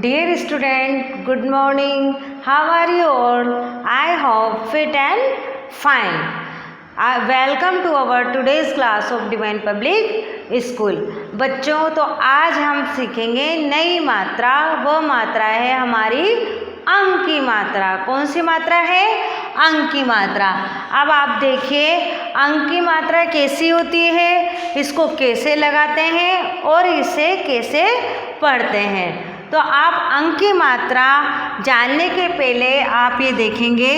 Dear student, good morning. How are you all? I hope fit and fine. Welcome to our today's class of Divine Public School. बच्चों, तो आज हम सीखेंगे नई मात्रा। वो मात्रा है हमारी अंक की मात्रा। कौन सी मात्रा है? अंक की मात्रा। अब आप देखिए अंक की मात्रा कैसी होती है, इसको कैसे लगाते हैं और इसे कैसे पढ़ते हैं। तो आप अंक की मात्रा जानने के पहले आप ये देखेंगे,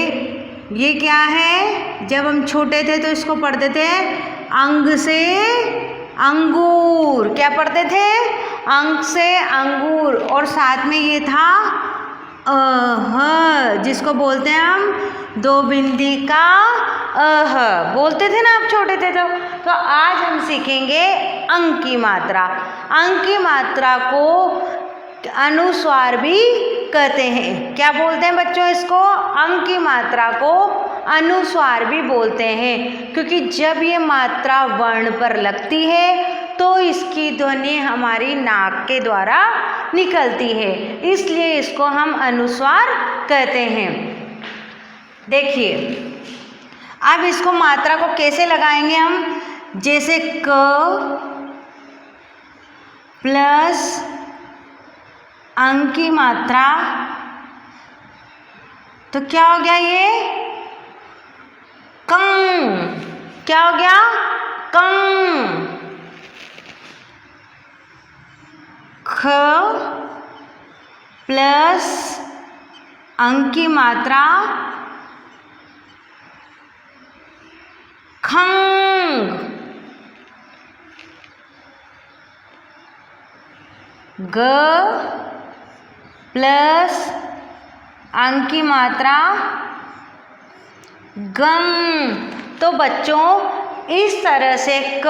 ये क्या है। जब हम छोटे थे तो इसको पढ़ते थे अंग से अंगूर। क्या पढ़ते थे? अंक से अंगूर। और साथ में ये था अह, जिसको बोलते हैं हम दो बिंदी का अह। बोलते थे ना आप छोटे थे तो आज हम सीखेंगे अंक की मात्रा। अंक की मात्रा को अनुस्वार भी कहते हैं। क्या बोलते हैं बच्चों इसको? अंक की मात्रा को अनुस्वार भी बोलते हैं, क्योंकि जब ये मात्रा वर्ण पर लगती है तो इसकी ध्वनि हमारी नाक के द्वारा निकलती है, इसलिए इसको हम अनुस्वार कहते हैं। देखिए अब इसको मात्रा को कैसे लगाएंगे हम। जैसे क प्लस अंक की मात्रा, तो क्या हो गया ये? कं। क्या हो गया? कं। ख प्लस अंक की मात्रा खंग। ग प्लस अंक की मात्रा गंग। तो बच्चों इस तरह से क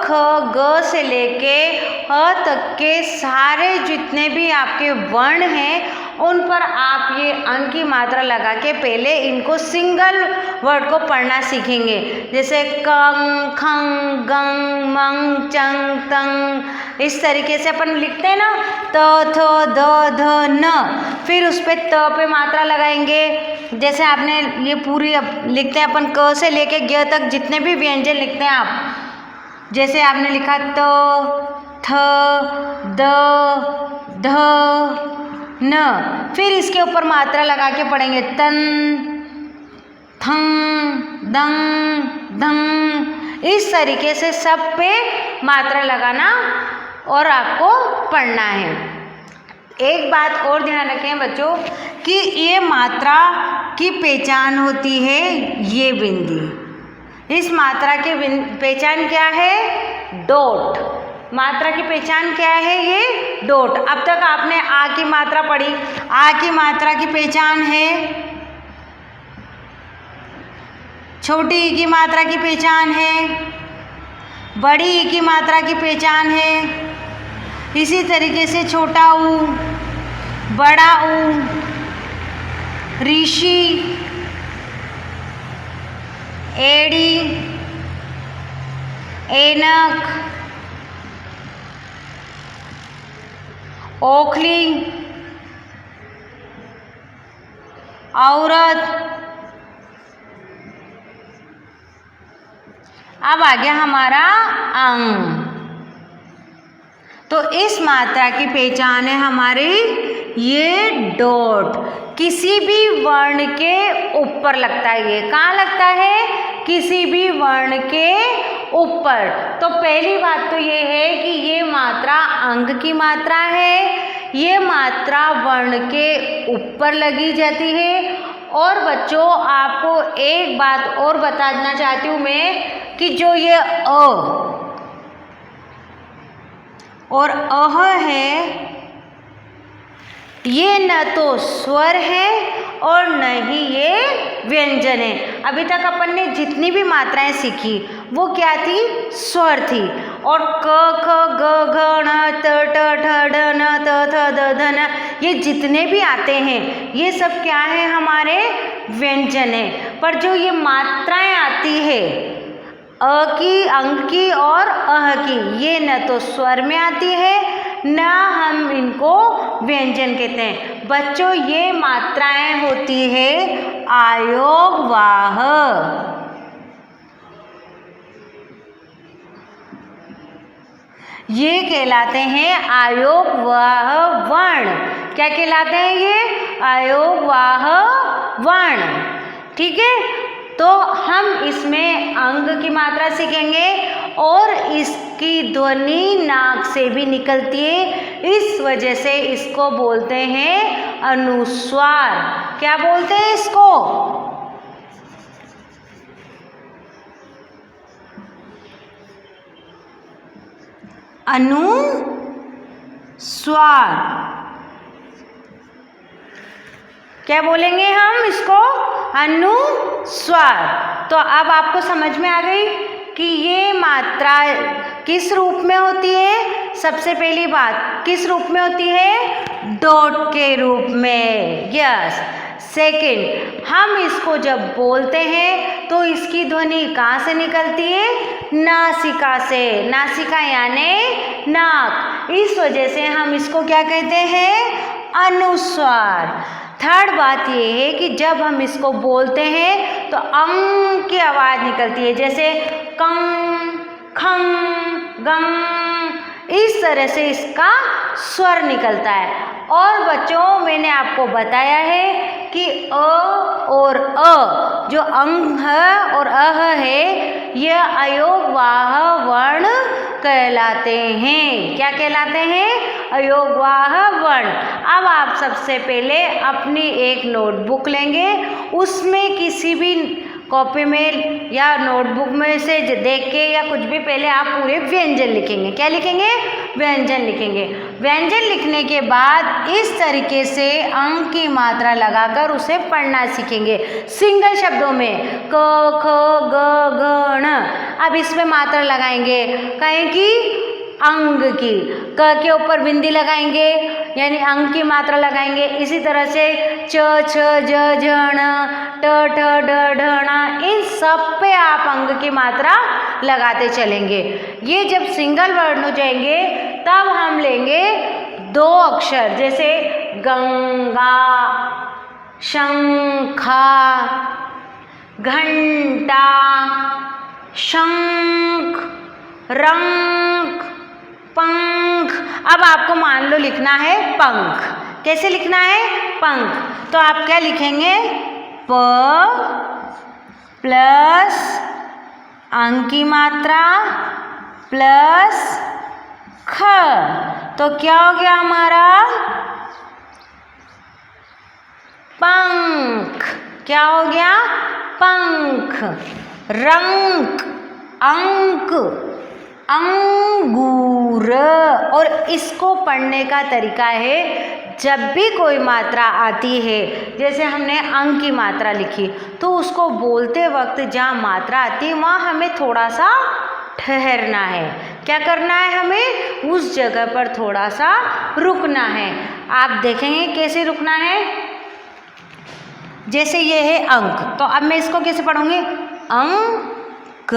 ख ग से लेके अ तक के सारे जितने भी आपके वर्ण हैं उन पर आप ये अंक की मात्रा लगा के पहले इनको सिंगल वर्ड को पढ़ना सीखेंगे। जैसे कंग खंग गंग मंग चंग तंग, इस तरीके से अपन लिखते हैं ना, त थ द ध न। फिर उस पर त पे मात्रा लगाएंगे। जैसे आपने ये पूरी लिखते हैं अपन क से लेके ग तक जितने भी व्यंजन लिखते हैं आप। जैसे आपने लिखा त थ द ध न, फिर इसके ऊपर मात्रा लगा के पढ़ेंगे तन थंग दंग धंग। इस तरीके से सब पे मात्रा लगाना और आपको पढ़ना है। एक बात और ध्यान रखें बच्चों कि ये मात्रा की पहचान होती है ये बिंदी। इस मात्रा की पहचान क्या है? डॉट। मात्रा की पहचान क्या है? ये डॉट। अब तक आपने आ की मात्रा पढ़ी। आ की मात्रा की पहचान है, छोटी ई की मात्रा की पहचान है, बड़ी ई की मात्रा की पहचान है। इसी तरीके से छोटा ऊ, बड़ा ऊ, ऋषि, एड़ी, ऐनक, ओखली, औरत। अब आ गया हमारा अंग। तो इस मात्रा की पहचान है हमारी ये डॉट। किसी भी वर्ण के ऊपर लगता है। ये कहाँ लगता है? किसी भी वर्ण के ऊपर। तो पहली बात तो ये है कि ये मात्रा अंग की मात्रा है। ये मात्रा वर्ण के ऊपर लगी जाती है। और बच्चों आपको एक बात और बताना चाहती हूँ मैं कि जो ये अ और अह है, ये न तो स्वर है और न ही ये व्यंजन है। अभी तक अपन ने जितनी भी मात्राएं सीखी वो क्या थी? स्वर थी। और क ख ग घ ण त ट ठ ड न त थ द ध न, ये जितने भी आते हैं ये सब क्या है? हमारे व्यंजन है। पर जो ये मात्राएं आती है अ की, अंक की और अह की, ये न तो स्वर में आती है ना हम इनको व्यंजन कहते हैं। बच्चों ये मात्राएं होती है आयोगवाह। ये कहलाते हैं आयोगवाह वर्ण। क्या कहलाते हैं ये? आयोगवाह वर्ण। ठीक है, तो हम इसमें अंग की मात्रा सीखेंगे और इसकी ध्वनि नाक से भी निकलती है, इस वजह से इसको बोलते हैं अनुस्वार। क्या बोलते हैं इसको? अनुस्वार। क्या बोलेंगे हम इसको? अनुस्वार। तो अब आपको समझ में आ गई कि ये मात्रा किस रूप में होती है। सबसे पहली बात किस रूप में होती है? डॉट के रूप में। यस। सेकंड, हम इसको जब बोलते हैं तो इसकी ध्वनि कहाँ से निकलती है? नासिका से। नासिका यानी नाक। इस वजह से हम इसको क्या कहते हैं? अनुस्वार। थर्ड बात ये है कि जब हम इसको बोलते हैं तो अंग की आवाज़ निकलती है, जैसे कंग, खंग, गंग, इस तरह से इसका स्वर निकलता है। और बच्चों मैंने आपको बताया है कि अ और अ जो अंग है और अह है, यह अयोगवाह वर्ण कहलाते हैं। क्या कहलाते हैं? अयोगवाह वर्ण। अब आप सबसे पहले अपनी एक नोटबुक लेंगे, उसमें किसी भी कॉपी में या नोटबुक में से देख के या कुछ भी पहले आप पूरे व्यंजन लिखेंगे। क्या लिखेंगे? व्यंजन लिखेंगे। व्यंजन लिखने के बाद इस तरीके से अंग की मात्रा लगाकर उसे पढ़ना सीखेंगे सिंगल शब्दों में। क, ख, ग, घ, ण। अब इसमें मात्रा लगाएंगे कहें कि अंग की। क के ऊपर बिंदी लगाएंगे यानी अंग की मात्रा लगाएंगे। इसी तरह से च, छ, ज, झ, ण, ट, ठ, ड, ढ, ण, इन सब पे आप अंग की मात्रा लगाते चलेंगे। ये जब सिंगल वर्ड हो जाएंगे तब हम लेंगे दो अक्षर, जैसे गंगा, शंखा, घंटा, शंख, रंक, पंख। अब आपको मान लो लिखना है पंख। कैसे लिखना है? पंख। तो आप क्या लिखेंगे? प प्लस अंग की मात्रा प्लस ख। तो क्या हो गया हमारा? पंख। क्या हो गया? पंख। रंक, अंक, अंगूर। और इसको पढ़ने का तरीका है, जब भी कोई मात्रा आती है, जैसे हमने अंग की मात्रा लिखी, तो उसको बोलते वक्त जहाँ मात्रा आती है वहाँ हमें थोड़ा सा ठहरना है। क्या करना है? हमें उस जगह पर थोड़ा सा रुकना है। आप देखेंगे कैसे रुकना है। जैसे ये है अंक, तो अब मैं इसको कैसे पढ़ूंगी? अंक,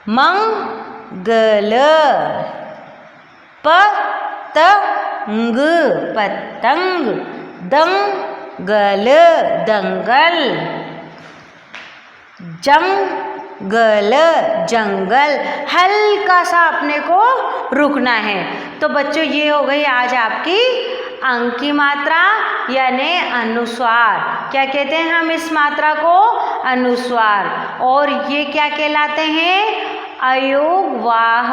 मंगल, पतंग, पतंग, दंगल, दंगल, जंगल, जंगल। हल्का सा अपने को रुकना है। तो बच्चों ये हो गई आज आपकी अंग की मात्रा यानी अनुस्वार। क्या कहते हैं हम इस मात्रा को? अनुस्वार। और ये क्या कहलाते हैं? अयोगवाह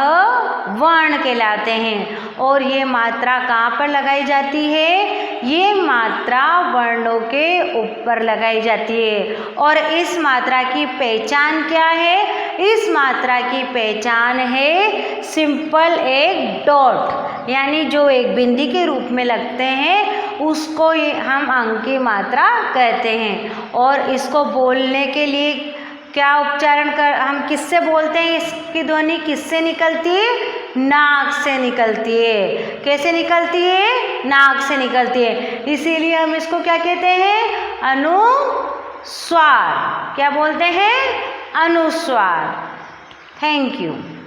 वर्ण कहलाते हैं। और ये मात्रा कहाँ पर लगाई जाती है? ये मात्रा वर्णों के ऊपर लगाई जाती है। और इस मात्रा की पहचान क्या है? इस मात्रा की पहचान है सिंपल एक डॉट, यानी जो एक बिंदी के रूप में लगते हैं उसको हम अंग की मात्रा कहते हैं। और इसको बोलने के लिए क्या उच्चारण कर हम किससे बोलते हैं? इसकी ध्वनि किससे निकलती है? नाक से निकलती है। कैसे निकलती है? नाक से निकलती है। इसीलिए हम इसको क्या कहते हैं? अनुस्वार। क्या बोलते हैं? अनुस्वार। Thank you.